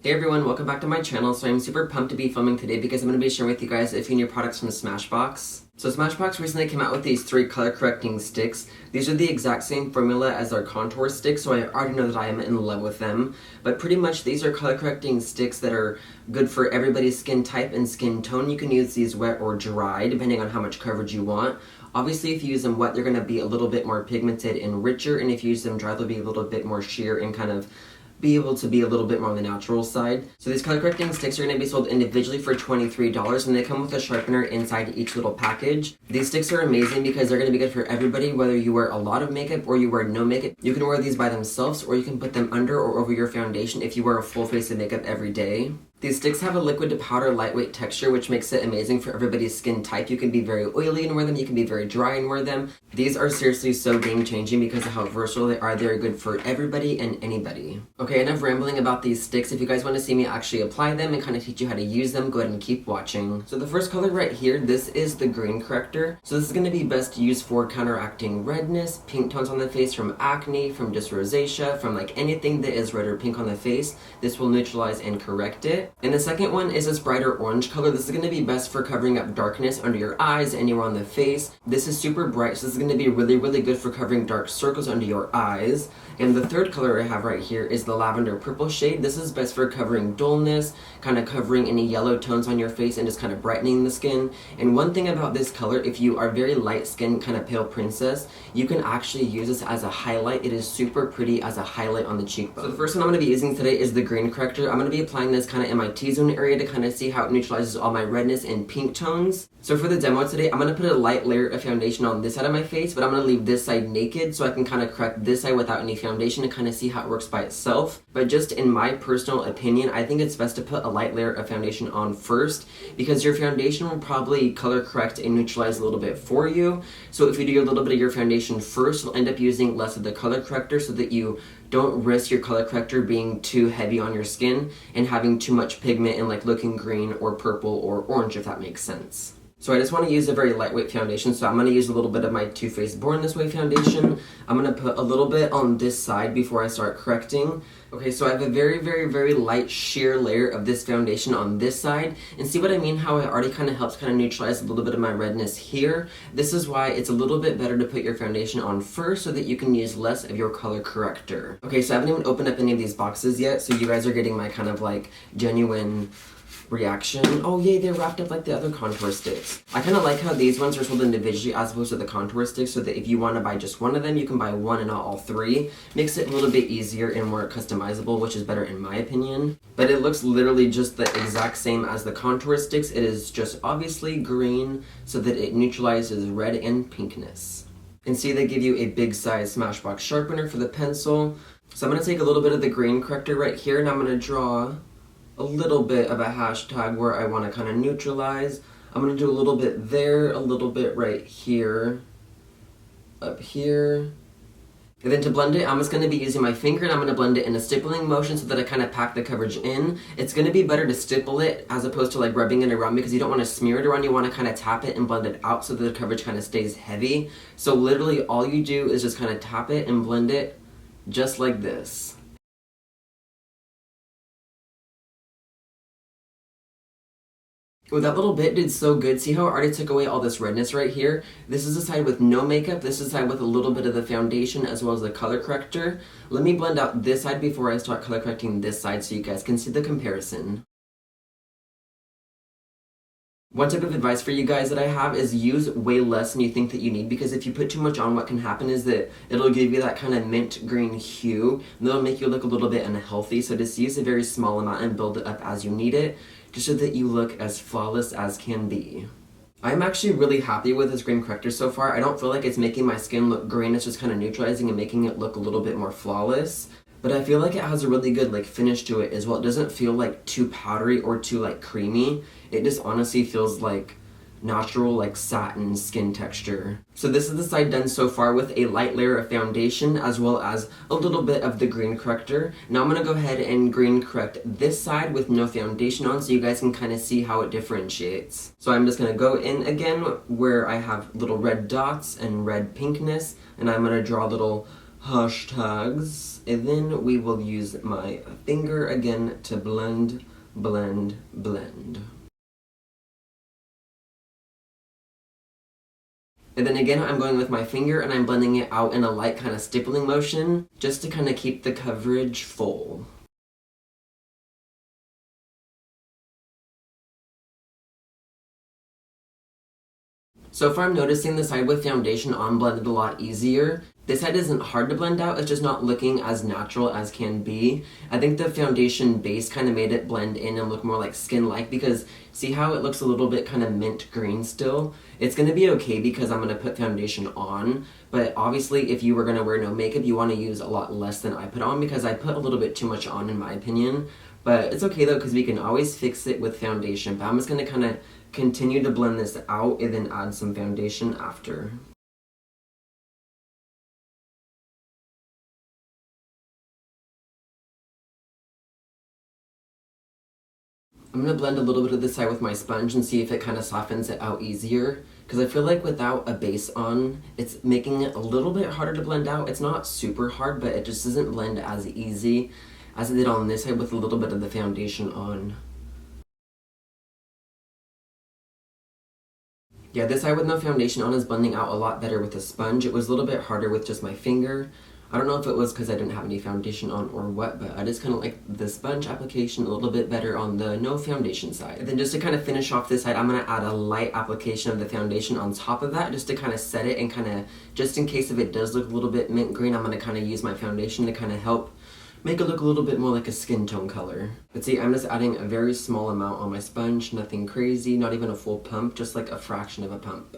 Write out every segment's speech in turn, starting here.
Hey everyone, welcome back to my channel. So I'm super pumped to be filming today because I'm going to be sharing with you guys a few new products from Smashbox. So Smashbox recently came out with these 3 color correcting sticks. These are the exact same formula as our contour sticks, so I already know that I am in love with them. But pretty much these are color correcting sticks that are good for everybody's skin type and skin tone. You can use these wet or dry depending on how much coverage you want. Obviously, if you use them wet, they're going to be a little bit more pigmented and richer, and if you use them dry, they'll be a little bit more sheer and kind of be able to be a little bit more on the natural side. So these color correcting sticks are going to be sold individually for $23, and they come with a sharpener inside each little package. These sticks are amazing because they're going to be good for everybody, whether you wear a lot of makeup or you wear no makeup. You can wear these by themselves, or you can put them under or over your foundation if you wear a full face of makeup every day. These sticks have a liquid to powder lightweight texture, which makes it amazing for everybody's skin type. You can be very oily and wear them, you can be very dry and wear them. These are seriously so game changing because of how versatile they are. They're good for everybody and anybody. Okay, enough rambling about these sticks. If you guys want to see me actually apply them and kind of teach you how to use them, go ahead and keep watching. So the first color right here, this is the green corrector. So this is going to be best used for counteracting redness, pink tones on the face from acne, from just rosacea, from like anything that is red or pink on the face. This will neutralize and correct it. And the second one is this brighter orange color. This is going to be best for covering up darkness under your eyes, anywhere on the face. This is super bright, so this is going to be really, really good for covering dark circles under your eyes. And the third color I have right here is the lavender purple shade. This is best for covering dullness, kind of covering any yellow tones on your face and just kind of brightening the skin. And one thing about this color, if you are very light skinned, kind of pale princess, you can actually use this as a highlight. It is super pretty as a highlight on the cheekbone. So the first one I'm going to be using today is the green corrector. I'm going to be applying this kind of in my T-zone area to kind of see how it neutralizes all my redness and pink tones. So for the demo today, I'm going to put a light layer of foundation on this side of my face, but I'm going to leave this side naked so I can kind of correct this side without any foundation to kind of see how it works by itself. But just in my personal opinion, I think it's best to put a light layer of foundation on first because your foundation will probably color correct and neutralize a little bit for you. So if you do a little bit of your foundation first, you'll end up using less of the color corrector so that you don't risk your color corrector being too heavy on your skin and having too much pigment and like looking green or purple or orange, if that makes sense. So I just want to use a very lightweight foundation, so I'm going to use a little bit of my Too Faced Born This Way foundation. I'm going to put a little bit on this side before I start correcting. Okay, so I have a very, very, very light sheer layer of this foundation on this side. And see what I mean? How it already kind of helps kind of neutralize a little bit of my redness here. This is why it's a little bit better to put your foundation on first so that you can use less of your color corrector. Okay, so I haven't even opened up any of these boxes yet, so you guys are getting my kind of like genuine reaction. Oh yay, they're wrapped up like the other contour sticks. I kind of like how these ones are sold individually as opposed to the contour sticks, so that if you want to buy just one of them, you can buy one and not all 3. Makes it a little bit easier and more customizable, which is better in my opinion. But it looks literally just the exact same as the contour sticks. It is just obviously green so that it neutralizes red and pinkness. And see, they give you a big size Smashbox sharpener for the pencil. So I'm going to take a little bit of the green corrector right here, and I'm going to draw a little bit of a hashtag where I want to kind of neutralize. I'm going to do a little bit there, a little bit right here, up here. And then to blend it, I'm just going to be using my finger and I'm going to blend it in a stippling motion so that I kind of pack the coverage in. It's going to be better to stipple it as opposed to like rubbing it around because you don't want to smear it around. You want to kind of tap it and blend it out so that the coverage kind of stays heavy. So literally all you do is just kind of tap it and blend it just like this. Oh, that little bit did so good. See how it already took away all this redness right here? This is the side with no makeup. This is the side with a little bit of the foundation as well as the color corrector. Let me blend out this side before I start color correcting this side so you guys can see the comparison. One tip of advice for you guys that I have is use way less than you think that you need, because if you put too much on, what can happen is that it'll give you that kind of mint green hue and that'll make you look a little bit unhealthy. So just use a very small amount and build it up as you need it, just so that you look as flawless as can be. I'm actually really happy with this green corrector so far. I don't feel like it's making my skin look green. It's just kind of neutralizing and making it look a little bit more flawless. But I feel like it has a really good like finish to it as well. It doesn't feel like too powdery or too like creamy. It just honestly feels like natural like satin skin texture. So this is the side done so far with a light layer of foundation as well as a little bit of the green corrector. Now I'm going to go ahead and green correct this side with no foundation on so you guys can kind of see how it differentiates. So I'm just going to go in again where I have little red dots and red pinkness, and I'm going to draw little hashtags. And then we will use my finger again to blend, blend, blend. And then again, I'm going with my finger and I'm blending it out in a light kind of stippling motion, just to kind of keep the coverage full. So far I'm noticing the side with foundation on blended a lot easier. This side isn't hard to blend out, it's just not looking as natural as can be. I think the foundation base kind of made it blend in and look more like skin-like, because see how it looks a little bit kind of mint green still? It's going to be okay because I'm going to put foundation on, but obviously if you were going to wear no makeup, you want to use a lot less than I put on, because I put a little bit too much on in my opinion. But it's okay though, because we can always fix it with foundation. But I'm just going to kind of continue to blend this out and then add some foundation after. I'm going to blend a little bit of this side with my sponge and see if it kind of softens it out easier. Because I feel like without a base on, it's making it a little bit harder to blend out. It's not super hard, but it just doesn't blend as easy as it did on this side with a little bit of the foundation on. Yeah, this side with no foundation on is blending out a lot better with a sponge. It was a little bit harder with just my finger. I don't know if it was because I didn't have any foundation on or what, but I just kind of like the sponge application a little bit better on the no foundation side. And then just to kind of finish off this side, I'm going to add a light application of the foundation on top of that just to kind of set it, and kind of, just in case if it does look a little bit mint green, I'm going to kind of use my foundation to kind of help make it look a little bit more like a skin tone color. But see, I'm just adding a very small amount on my sponge, nothing crazy, not even a full pump, just like a fraction of a pump.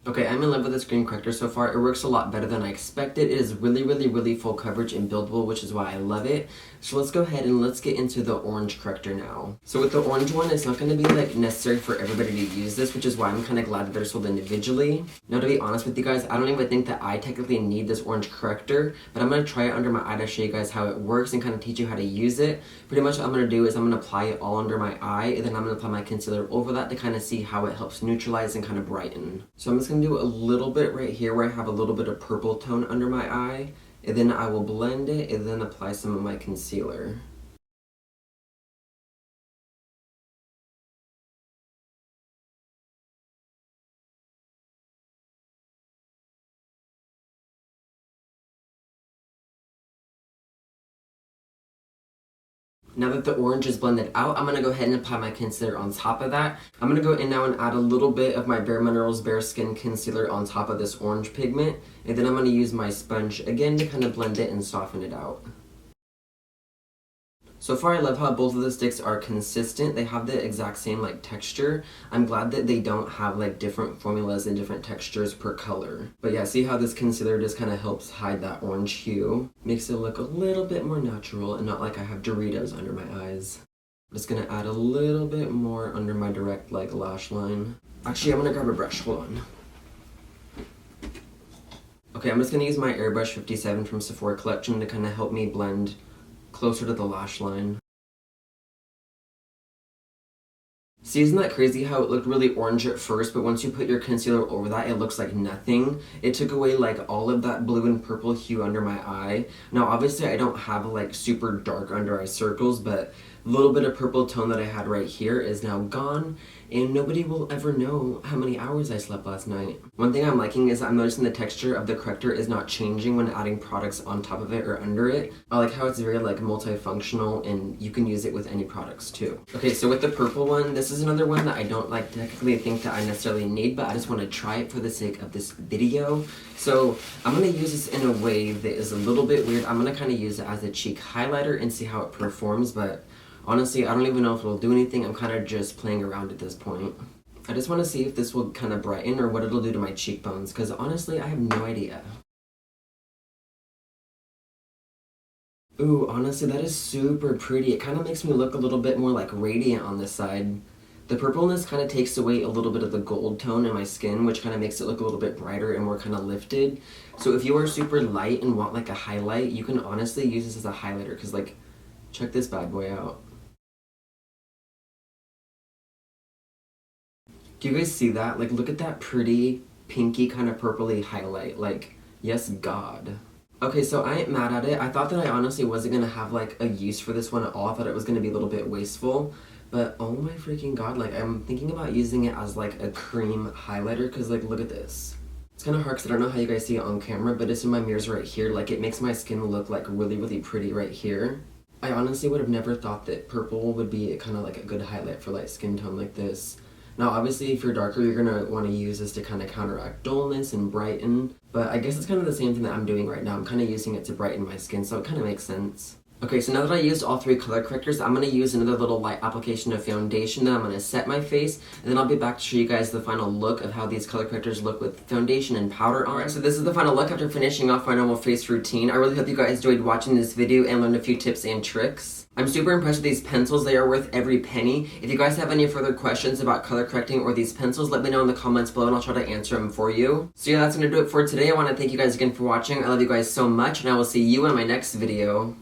Okay, I'm in love with this green corrector so far. It works a lot better than I expected. It is really full coverage and buildable, which is why I love it. So let's go ahead and let's get into the orange corrector now. So with the orange one, it's not going to be like necessary for everybody to use this, which is why I'm kind of glad that they're sold individually. Now, to be honest with you guys, I don't even think that I technically need this orange corrector, but I'm going to try it under my eye to show you guys how it works and kind of teach you how to use it. Pretty much what I'm going to do is I'm going to apply it all under my eye, and then I'm going to apply my concealer over that to kind of see how it helps neutralize and kind of brighten. So I'm just going to do a little bit right here where I have a little bit of purple tone under my eye, and then I will blend it and then apply some of my concealer. Now that the orange is blended out, I'm going to go ahead and apply my concealer on top of that. I'm going to go in now and add a little bit of my Bare Minerals Bare Skin Concealer on top of this orange pigment. And then I'm going to use my sponge again to kind of blend it and soften it out. So far, I love how both of the sticks are consistent. They have the exact same like texture. I'm glad that they don't have like different formulas and different textures per color. But yeah, see how this concealer just kind of helps hide that orange hue. Makes it look a little bit more natural and not like I have Doritos under my eyes. I'm just gonna add a little bit more under my direct like lash line. Actually, I'm gonna grab a brush, hold on. Okay, I'm just gonna use my Airbrush 57 from Sephora collection to kind of help me blend closer to the lash line. See, isn't that crazy how it looked really orange at first, but once you put your concealer over that, it looks like nothing. It took away like all of that blue and purple hue under my eye. Now, obviously, I don't have like super dark under eye circles, but a little bit of purple tone that I had right here is now gone, and nobody will ever know how many hours I slept last night. One thing I'm liking is I'm noticing the texture of the corrector is not changing when adding products on top of it or under it. I like how it's very like multifunctional, and you can use it with any products too. Okay, so with the purple one, this is another one that I don't like technically think that I necessarily need, but I just want to try it for the sake of this video. So I'm going to use this in a way that is a little bit weird. I'm going to kind of use it as a cheek highlighter and see how it performs, but honestly, I don't even know if it'll do anything. I'm kind of just playing around at this point. I just want to see if this will kind of brighten or what it'll do to my cheekbones, because honestly, I have no idea. Ooh, honestly, that is super pretty. It kind of makes me look a little bit more like radiant on this side. The purpleness kind of takes away a little bit of the gold tone in my skin, which kind of makes it look a little bit brighter and more kind of lifted. So if you are super light and want like a highlight, you can honestly use this as a highlighter, because like, check this bad boy out. Do you guys see that? Like, look at that pretty pinky kind of purpley highlight. Like, yes, God. Okay, so I ain't mad at it. I thought that I honestly wasn't gonna have like a use for this one at all. I thought it was gonna be a little bit wasteful. But oh my freaking God, like I'm thinking about using it as like a cream highlighter because like look at this. It's kind of hard because I don't know how you guys see it on camera, but it's in my mirrors right here. Like it makes my skin look like really, really pretty right here. I honestly would have never thought that purple would be kind of like a good highlight for light skin tone like this. Now obviously if you're darker, you're gonna want to use this to kind of counteract dullness and brighten. But I guess it's kind of the same thing that I'm doing right now. I'm kind of using it to brighten my skin, so it kind of makes sense. Okay, so now that I used all 3 color correctors, I'm going to use another little light application of foundation. Then I'm going to set my face, and then I'll be back to show you guys the final look of how these color correctors look with foundation and powder on. Alright, so this is the final look after finishing off my normal face routine. I really hope you guys enjoyed watching this video and learned a few tips and tricks. I'm super impressed with these pencils. They are worth every penny. If you guys have any further questions about color correcting or these pencils, let me know in the comments below and I'll try to answer them for you. So yeah, that's going to do it for today. I want to thank you guys again for watching. I love you guys so much, and I will see you in my next video.